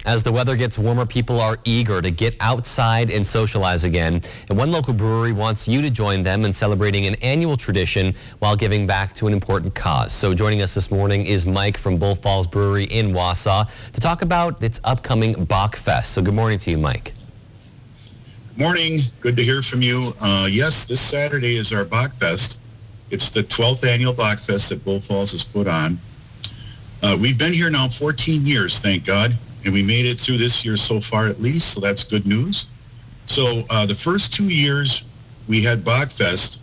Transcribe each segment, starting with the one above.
As the weather gets warmer, people are eager to get outside and socialize again. And one local brewery wants you to join them in celebrating an annual tradition while giving back to an important cause. So joining us this morning is Mike from Bull Falls Brewery in Wausau to talk about its upcoming Bock Fest. So good morning to you, Mike. Morning. Good to hear from you. Yes, this Saturday is our Bock Fest. It's the 12th annual Bock Fest that Bull Falls has put on. We've been here now 14 years, thank God. And we made it through this year so far at least, so that's good news. So the first 2 years we had Bock Fest,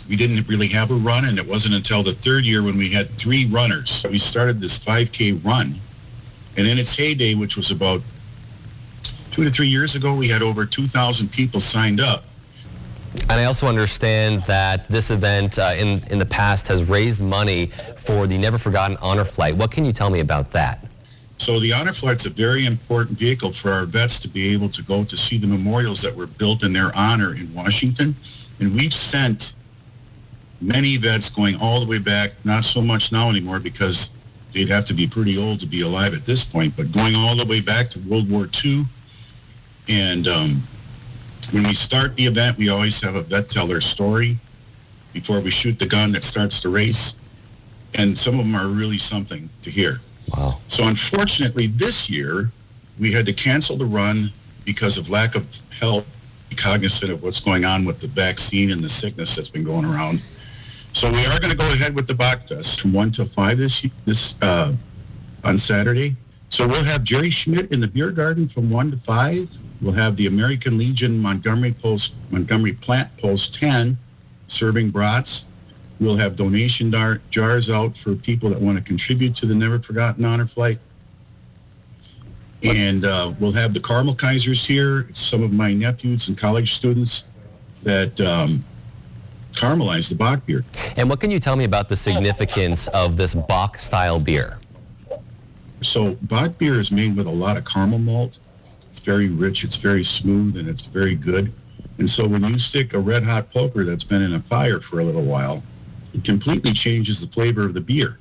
we didn't really have a run, and it wasn't until the third year when we had 3 runners. We started this 5K run, and in its heyday, which was about 2 to 3 years ago, we had over 2,000 people signed up. And I also understand that this event in the past has raised money for the Never Forgotten Honor Flight. What can you tell me about that? So the Honor Flight's a very important vehicle for our vets to be able to go to see the memorials that were built in their honor in Washington. And we've sent many vets going all the way back, not so much now anymore because they'd have to be pretty old to be alive at this point, but going all the way back to World War II. And when we start the event, we always have a vet tell their story before we shoot the gun that starts the race. And some of them are really something to hear. Wow. So unfortunately, this year, we had to cancel the run because of lack of help, cognizant of what's going on with the vaccine and the sickness that's been going around. So we are going to go ahead with the Bock Fest from 1 to 5 on Saturday. So we'll have Jerry Schmidt in the beer garden from 1 to 5. We'll have the American Legion Montgomery Plant Post 10 serving brats. We'll have donation jars out for people that want to contribute to the Never Forgotten Honor Flight. And we'll have the Caramel Kaisers here, some of my nephews and college students that caramelize the Bock beer. And what can you tell me about the significance of this Bock-style beer? So Bock beer is made with a lot of caramel malt. It's very rich, it's very smooth, and it's very good. And so when you stick a red-hot poker that's been in a fire for a little while, it completely changes the flavor of the beer.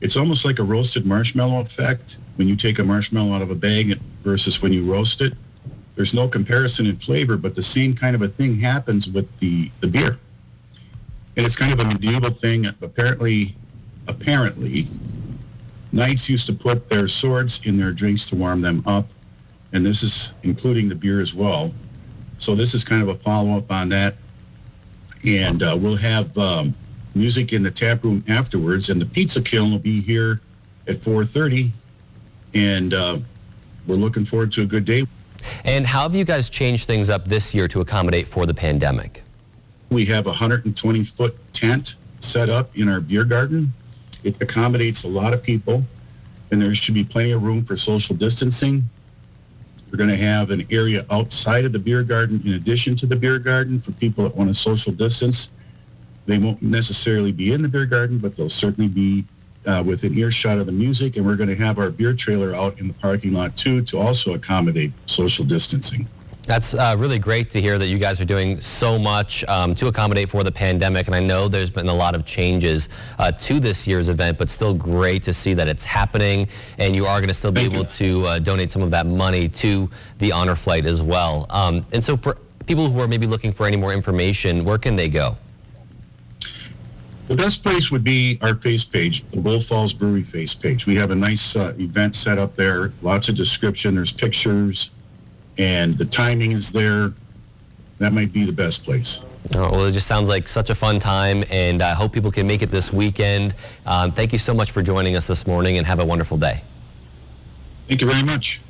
It's almost like a roasted marshmallow effect when you take a marshmallow out of a bag versus when you roast it. There's no comparison in flavor, but the same kind of a thing happens with the beer. And it's kind of a medieval thing. Apparently, knights used to put their swords in their drinks to warm them up, and this is including the beer as well. So this is kind of a follow-up on that. And we'll have music in the tap room afterwards, and the pizza kiln will be here at 4:30, and we're looking forward to a good day. And how have you guys changed things up this year to accommodate for the pandemic? We have a 120-foot tent set up in our beer garden. It accommodates a lot of people, and there should be plenty of room for social distancing. We're going to have an area outside of the beer garden in addition to the beer garden for people that want to social distance. They won't necessarily be in the beer garden, but they'll certainly be within earshot of the music. And we're going to have our beer trailer out in the parking lot, too, to also accommodate social distancing. That's really great to hear that you guys are doing so much to accommodate for the pandemic. And I know there's been a lot of changes to this year's event, but still great to see that it's happening. And you are going to still be able to donate some of that money to the Honor Flight as well. And so for people who are maybe looking for any more information, where can they go? The best place would be our face page, the Bull Falls Brewery face page. We have a nice event set up there, lots of description, there's pictures, and the timing is there. That might be the best place. Oh, well, it just sounds like such a fun time, and I hope people can make it this weekend. Thank you so much for joining us this morning, and have a wonderful day. Thank you very much.